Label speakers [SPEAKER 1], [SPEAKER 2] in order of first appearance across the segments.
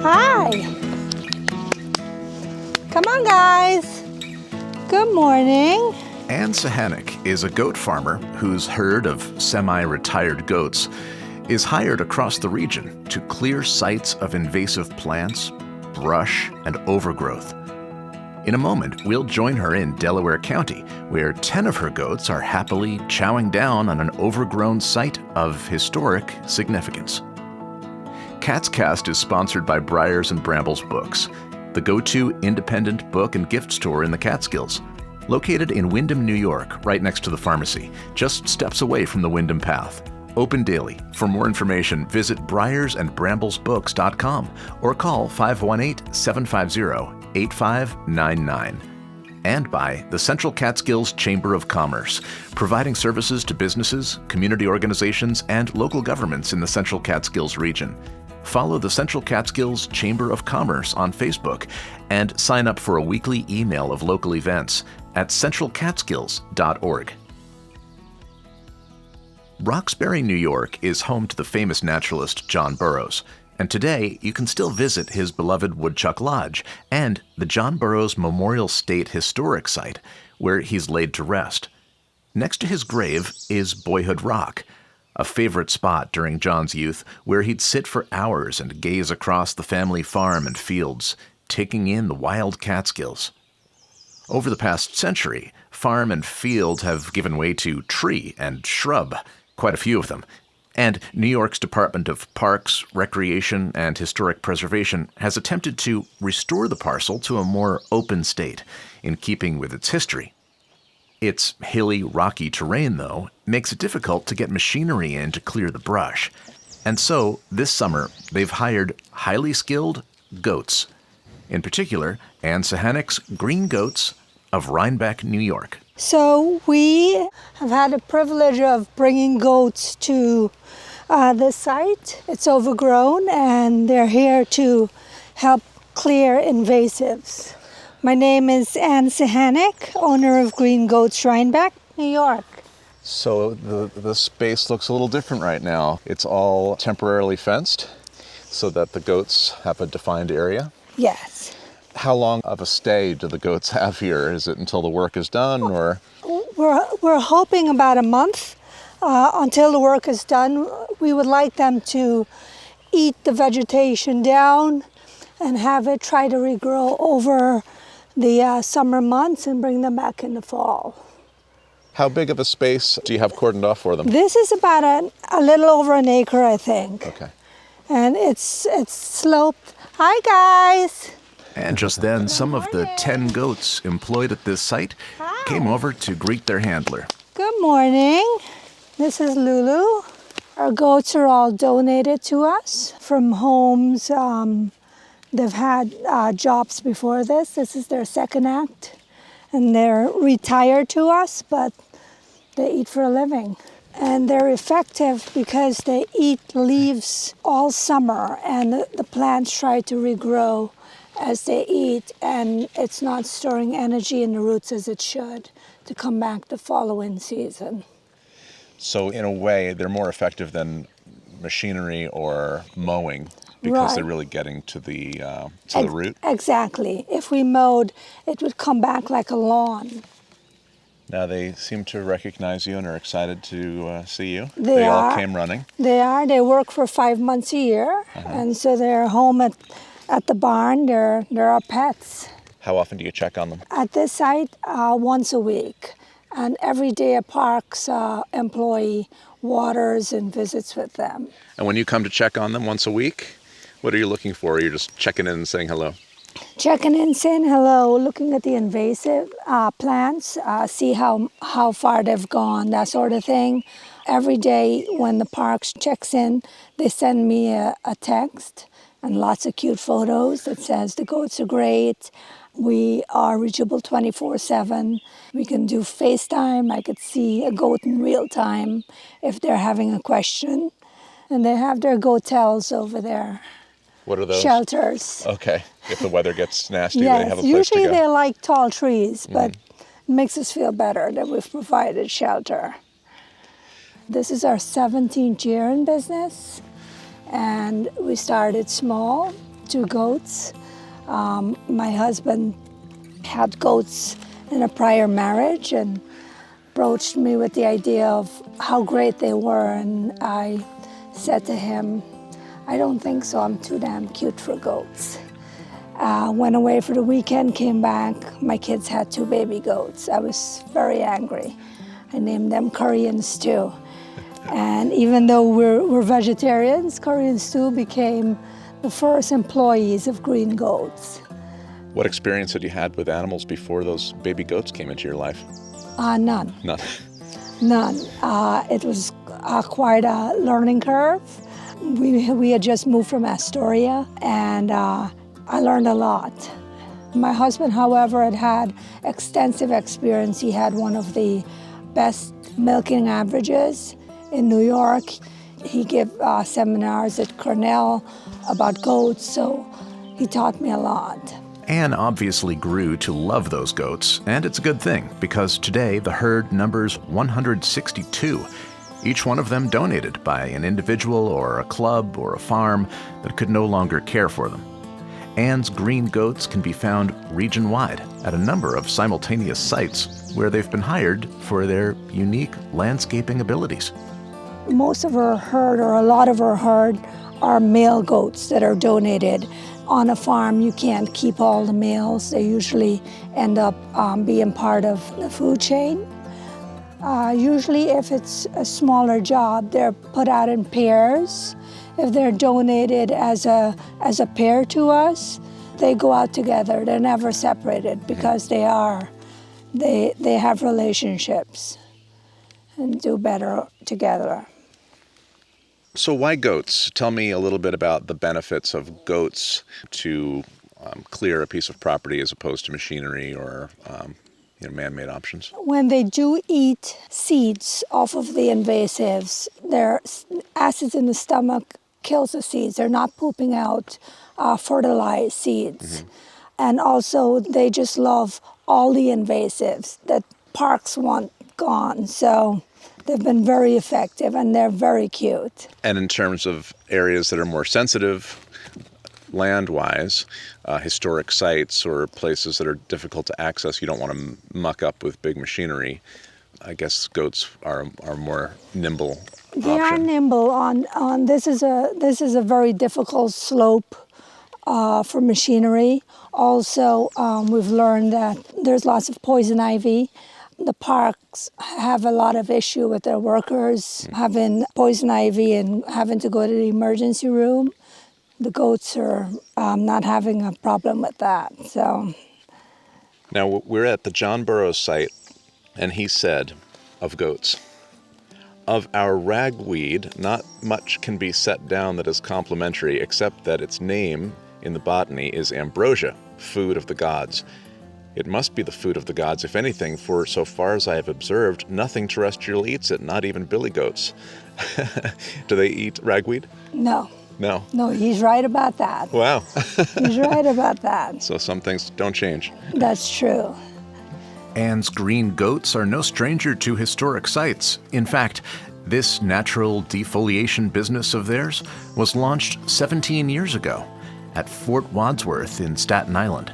[SPEAKER 1] Hi. Come on, guys. Good morning.
[SPEAKER 2] Ann Cihanek is a goat farmer whose herd of semi-retired goats is hired across the region to clear sites of invasive plants, brush, and overgrowth. In a moment, we'll join her in Delaware County, where 10 of her goats are happily chowing down on an overgrown site of historic significance. Catskills is sponsored by Briars and Brambles Books, the go-to independent book and gift store in the Catskills. Located in Windham, New York, right next to the pharmacy, just steps away from the Windham Path. Open daily. For more information, visit briarsandbramblesbooks.com or call 518-750-8599. And by the Central Catskills Chamber of Commerce, providing services to businesses, community organizations, and local governments in the Central Catskills region. Follow the Central Catskills Chamber of Commerce on Facebook and sign up for a weekly email of local events at centralcatskills.org. Roxbury, New York is home to the famous naturalist John Burroughs, and today you can still visit his beloved Woodchuck Lodge and the John Burroughs Memorial State Historic Site, where he's laid to rest. Next to his grave is Boyhood Rock, a favorite spot during John's youth where he'd sit for hours and gaze across the family farm and fields, taking in the wild Catskills. Over the past century, farm and field have given way to tree and shrub, quite a few of them. And New York's Department of Parks, Recreation, and Historic Preservation has attempted to restore the parcel to a more open state, in keeping with its history. Its hilly, rocky terrain, though, makes it difficult to get machinery in to clear the brush. And so, this summer, they've hired highly skilled goats. In particular, Ann Cihanek's green goats of Rhinebeck, New York.
[SPEAKER 1] So we have had the privilege of bringing goats to this site. It's overgrown, and they're here to help clear invasives. My name is Ann Cihanek, owner of Green Goats Rhinebeck, New York.
[SPEAKER 2] So the space looks a little different right now. It's all temporarily fenced so that the goats have a defined area.
[SPEAKER 1] Yes.
[SPEAKER 2] How long of a stay do the goats have here? Is it until the work is done, or?
[SPEAKER 1] We're hoping about a month until the work is done. We would like them to eat the vegetation down and have it try to regrow over the summer months and bring them back in the fall.
[SPEAKER 2] How big of a space do you have cordoned off for them?
[SPEAKER 1] This is about a little over an acre, I think.
[SPEAKER 2] Okay.
[SPEAKER 1] And it's sloped. Hi, guys.
[SPEAKER 2] And just then, some of the 10 goats employed at this site came over to greet their handler.
[SPEAKER 1] Good morning. This is Lulu. Our goats are all donated to us from homes. They've had jobs before this. This is their second act. And they're retired to us, but they eat for a living. And they're effective because they eat leaves all summer, and the plants try to regrow as they eat, and it's not storing energy in the roots as it should to come back the following season.
[SPEAKER 2] So in a way, they're more effective than machinery or mowing because they're really getting to the root?
[SPEAKER 1] Exactly. If we mowed, it would come back like a lawn.
[SPEAKER 2] Now they seem to recognize you and are excited to see you.
[SPEAKER 1] They
[SPEAKER 2] all came running.
[SPEAKER 1] They are. They work for 5 months a year, and so they're home at the barn. They're our pets.
[SPEAKER 2] How often do you check on them?
[SPEAKER 1] At this site, once a week. And every day a parks employee waters and visits with them.
[SPEAKER 2] And when you come to check on them once a week, what are you looking for? You're just checking in and saying hello?
[SPEAKER 1] Checking in, saying hello, looking at the invasive plants, see how far they've gone, that sort of thing. Every day when the parks checks in, they send me a text and lots of cute photos that says the goats are great. We are reachable 24/7. We can do FaceTime. I could see a goat in real time if they're having a question. And they have their goatels over there.
[SPEAKER 2] What are those?
[SPEAKER 1] Shelters.
[SPEAKER 2] Okay. If the weather gets nasty,
[SPEAKER 1] Yes,
[SPEAKER 2] they have a place to go.
[SPEAKER 1] usually they like tall trees, but it makes us feel better that we've provided shelter. This is our 17th year in business, and we started small 2 goats. My husband had goats in a prior marriage and broached me with the idea of how great they were, and I said to him, I don't think so, I'm too damn cute for goats. Went away for the weekend, came back, my kids had 2 baby goats. I was very angry. I named them Curry and Stew. And even though we're vegetarians, Curry and Stew became the first employees of Green Goats.
[SPEAKER 3] What experience had you had with animals before those baby goats came into your life?
[SPEAKER 1] None.
[SPEAKER 3] None.
[SPEAKER 1] None. It was quite a learning curve. We had just moved from Astoria, and I learned a lot. My husband, however, had extensive experience. He had one of the best milking averages in New York. He gave seminars at Cornell about goats, so he taught me a lot.
[SPEAKER 2] Anne obviously grew to love those goats, and it's a good thing because today the herd numbers 162. Each one of them donated by an individual or a club or a farm that could no longer care for them. Anne's green goats can be found region-wide at a number of simultaneous sites where they've been hired for their unique landscaping abilities.
[SPEAKER 1] Most of our herd, or a lot of our herd, are male goats that are donated. On a farm, you can't keep all the males. They usually end up being part of the food chain. Usually, if it's a smaller job, they're put out in pairs. If they're donated as a pair to us, they go out together. They're never separated because they have relationships and do better together.
[SPEAKER 3] So why goats? Tell me a little bit about the benefits of goats to clear a piece of property as opposed to machinery or man-made options.
[SPEAKER 1] When they do eat seeds off of the invasives, their acids in the stomach kills the seeds. They're not pooping out fertilized seeds. Mm-hmm. And also, they just love all the invasives that parks want gone. So they've been very effective, and they're very cute.
[SPEAKER 3] And in terms of areas that are more sensitive, land-wise, historic sites or places that are difficult to access, you don't want to muck up with big machinery. I guess goats are more nimble.
[SPEAKER 1] They are nimble. On this is a very difficult slope for machinery. Also, we've learned that there's lots of poison ivy. The parks have a lot of issue with their workers having poison ivy and having to go to the emergency room. The goats are not having a problem with that. So,
[SPEAKER 3] now we're at the John Burroughs site, and he said of goats, "Of our ragweed, not much can be set down that is complimentary, except that its name in the botany is ambrosia, food of the gods. It must be the food of the gods, if anything, for so far as I have observed, nothing terrestrial eats it, not even billy goats." Do they eat ragweed?
[SPEAKER 1] No.
[SPEAKER 3] No.
[SPEAKER 1] No, he's right about that.
[SPEAKER 3] Wow.
[SPEAKER 1] He's right about that.
[SPEAKER 3] So some things don't change.
[SPEAKER 1] That's true.
[SPEAKER 2] Anne's green goats are no stranger to historic sites. In fact, this natural defoliation business of theirs was launched 17 years ago at Fort Wadsworth in Staten Island.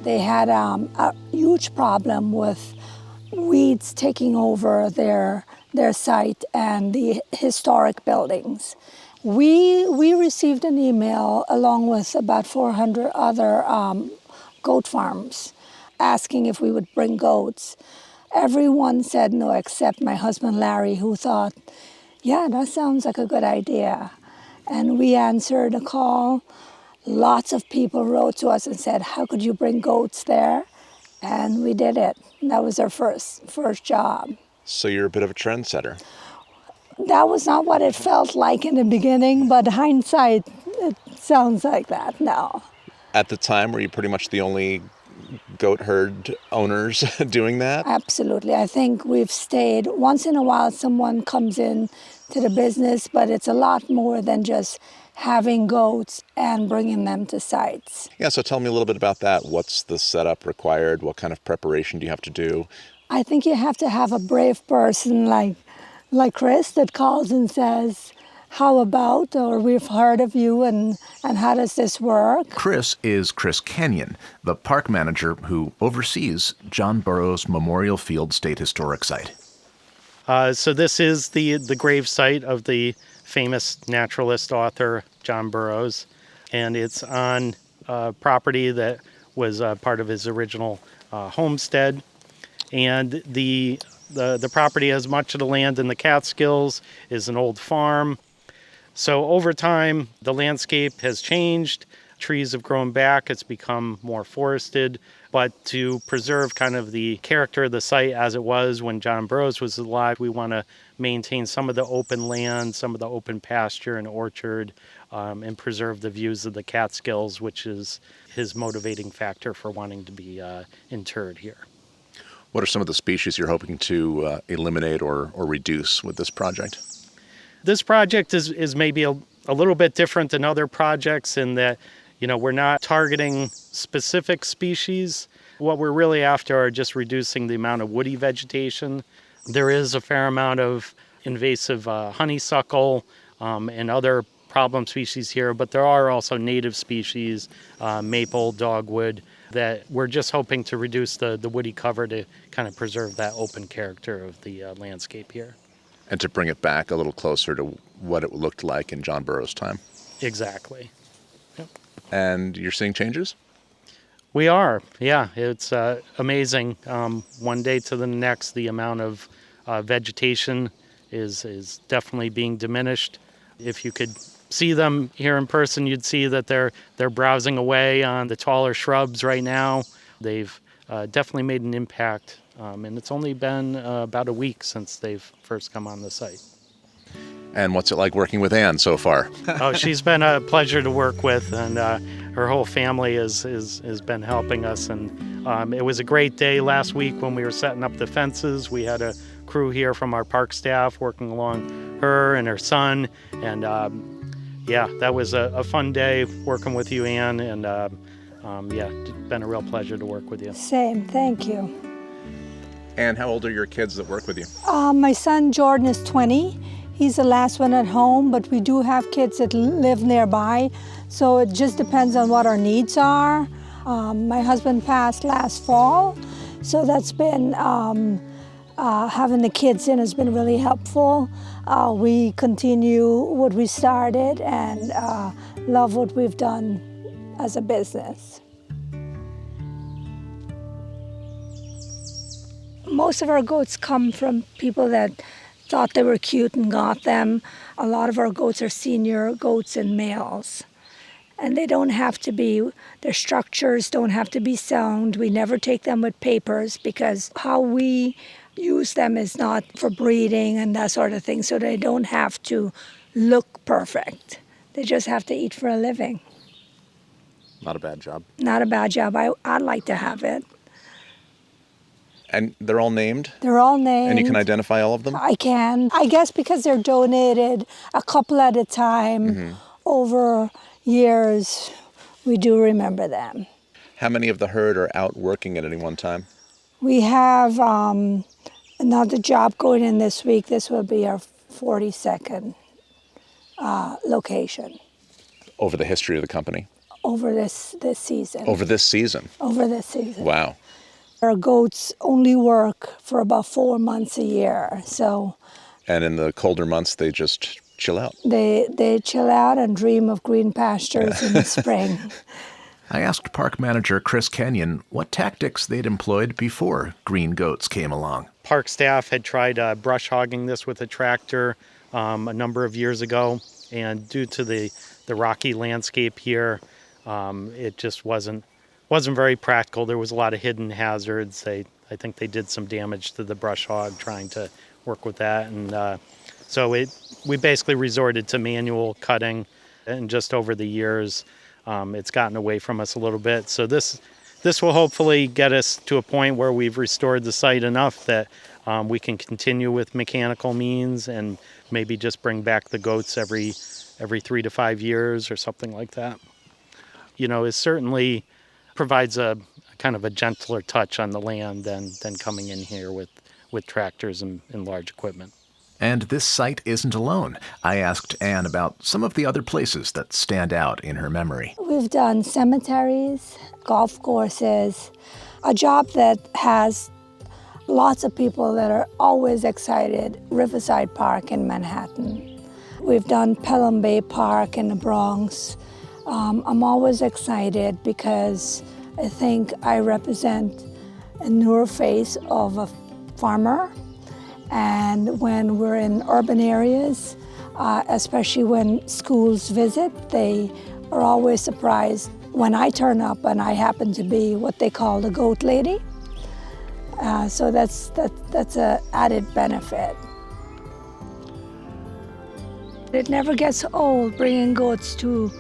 [SPEAKER 1] They had a huge problem with weeds taking over their site and the historic buildings. We received an email along with about 400 other goat farms asking if we would bring goats. Everyone said no except my husband Larry, who thought, yeah, that sounds like a good idea. And we answered a call. Lots of people wrote to us and said, how could you bring goats there? And we did it. That was our first job.
[SPEAKER 3] So you're a bit of a trendsetter.
[SPEAKER 1] That was not what it felt like in the beginning, but hindsight, it sounds like that now.
[SPEAKER 3] At the time, were you pretty much the only goat herd owners doing that?
[SPEAKER 1] Absolutely. I think we've stayed. Once in a while, someone comes in to the business, but it's a lot more than just having goats and bringing them to sites.
[SPEAKER 3] Yeah, so tell me a little bit about that. What's the setup required? What kind of preparation do you have to do?
[SPEAKER 1] I think you have to have a brave person like Chris that calls and says, how about, or we've heard of you, and how does this work?
[SPEAKER 2] Chris is Chris Kenyon, the park manager who oversees John Burroughs Memorial Field State Historic Site.
[SPEAKER 4] So this is the grave site of the famous naturalist author John Burroughs, and it's on property that was part of his original homestead. And the property has much of the land in the Catskills, is an old farm. So over time, the landscape has changed. Trees have grown back. It's become more forested. But to preserve kind of the character of the site as it was when John Burroughs was alive, we want to maintain some of the open land, some of the open pasture and orchard, and preserve the views of the Catskills, which is his motivating factor for wanting to be interred here.
[SPEAKER 3] What are some of the species you're hoping to eliminate or reduce with this project?
[SPEAKER 4] This project is maybe a little bit different than other projects in that, we're not targeting specific species. What we're really after are just reducing the amount of woody vegetation. There is a fair amount of invasive honeysuckle and other problem species here, but there are also native species, maple, dogwood, that we're just hoping to reduce the woody cover to kind of preserve that open character of the landscape here.
[SPEAKER 3] And to bring it back a little closer to what it looked like in John Burroughs' time.
[SPEAKER 4] Exactly. Yep.
[SPEAKER 3] And you're seeing changes?
[SPEAKER 4] We are, yeah. It's amazing. One day to the next, the amount of vegetation is definitely being diminished. If you could see them here in person, you'd see that they're browsing away on the taller shrubs right now. They've definitely made an impact, and it's only been about a week since they've first come on the site.
[SPEAKER 3] And what's it like working with Anne so far?
[SPEAKER 4] Oh, she's been a pleasure to work with, and her whole family has been helping us. And it was a great day last week when we were setting up the fences. We had a crew here from our park staff working along her and her son, and yeah, that was a fun day working with you, Anne, and yeah, it's been a real pleasure to work with you.
[SPEAKER 1] Same, thank you.
[SPEAKER 3] Anne, how old are your kids that work with you?
[SPEAKER 1] My son Jordan is 20. He's the last one at home, but we do have kids that live nearby, so it just depends on what our needs are. My husband passed last fall, so that's been, having the kids in has been really helpful. We continue what we started and love what we've done as a business. Most of our goats come from people that thought they were cute and got them. A lot of our goats are senior goats and males. And they don't have to be, their structures don't have to be sound. We never take them with papers because how we use them is not for breeding and that sort of thing. So they don't have to look perfect. They just have to eat for a living.
[SPEAKER 3] Not a bad job.
[SPEAKER 1] Not a bad job. I'd like to have it.
[SPEAKER 3] And they're all named?
[SPEAKER 1] They're all named.
[SPEAKER 3] And you can identify all of them?
[SPEAKER 1] I can. I guess because they're donated a couple at a time over years, we do remember them.
[SPEAKER 3] How many of the herd are out working at any one time?
[SPEAKER 1] We have another job going in this week. This will be our 42nd location.
[SPEAKER 3] Over the history of the company?
[SPEAKER 1] Over this season.
[SPEAKER 3] Over this season?
[SPEAKER 1] Over this season.
[SPEAKER 3] Wow.
[SPEAKER 1] Our goats only work for about 4 months a year, so.
[SPEAKER 3] And in the colder months, they just chill out?
[SPEAKER 1] They chill out and dream of green pastures in the spring.
[SPEAKER 2] I asked park manager Chris Kenyon what tactics they'd employed before green goats came along.
[SPEAKER 4] Park staff had tried brush hogging this with a tractor a number of years ago, and due to the rocky landscape here, it just wasn't very practical. There was a lot of hidden hazards. I think they did some damage to the brush hog trying to work with that. And so we basically resorted to manual cutting, and just over the years, it's gotten away from us a little bit. So this will hopefully get us to a point where we've restored the site enough that we can continue with mechanical means and maybe just bring back the goats every 3 to 5 years or something like that. It certainly provides a kind of a gentler touch on the land than coming in here with tractors and large equipment.
[SPEAKER 2] And this site isn't alone. I asked Anne about some of the other places that stand out in her memory.
[SPEAKER 1] We've done cemeteries, golf courses, a job that has lots of people that are always excited, Riverside Park in Manhattan. We've done Pelham Bay Park in the Bronx. I'm always excited because I think I represent a newer face of a farmer. And when we're in urban areas, especially when schools visit, they are always surprised when I turn up and I happen to be what they call the goat lady. So that's an added benefit. It never gets old bringing goats to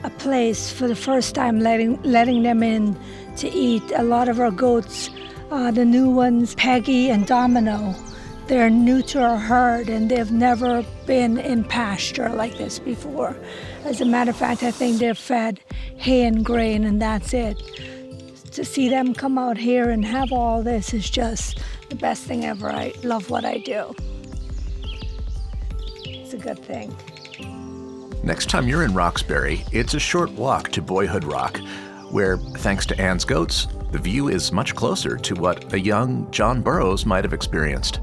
[SPEAKER 1] a place for the first time, letting them in to eat. A lot of our goats, the new ones, Peggy and Domino, they're new to our herd and they've never been in pasture like this before. As a matter of fact, I think they're fed hay and grain and that's it. To see them come out here and have all this is just the best thing ever. I love what I do. It's a good thing.
[SPEAKER 2] Next time you're in Roxbury, it's a short walk to Boyhood Rock, where, thanks to Anne's goats, the view is much closer to what a young John Burroughs might have experienced.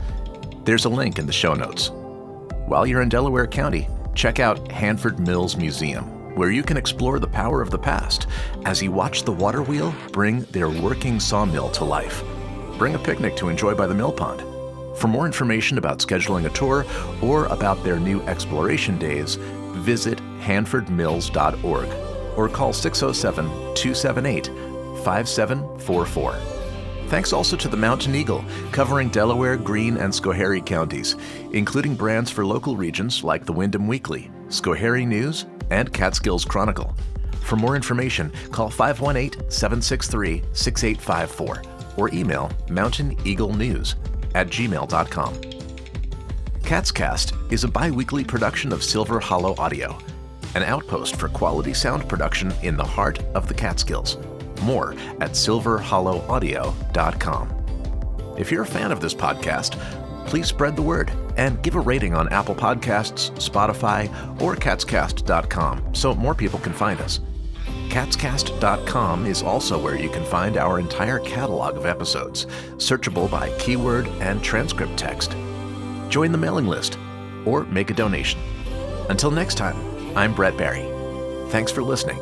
[SPEAKER 2] There's a link in the show notes. While you're in Delaware County, check out Hanford Mills Museum, where you can explore the power of the past as you watch the water wheel bring their working sawmill to life. Bring a picnic to enjoy by the mill pond. For more information about scheduling a tour or about their new exploration days, visit hanfordmills.org or call 607-278-5744. Thanks also to the Mountain Eagle, covering Delaware, Greene, and Schoharie counties, including brands for local regions like the Windham Weekly, Schoharie News, and Catskills Chronicle. For more information, call 518-763-6854 or email mountaineaglenews@gmail.com. Catscast is a bi-weekly production of Silver Hollow Audio, an outpost for quality sound production in the heart of the Catskills. More at silverhollowaudio.com. If you're a fan of this podcast, please spread the word and give a rating on Apple Podcasts, Spotify, or catscast.com so more people can find us. Catscast.com is also where you can find our entire catalog of episodes, searchable by keyword and transcript text. Join the mailing list or make a donation. Until next time, I'm Brett Barry. Thanks for listening.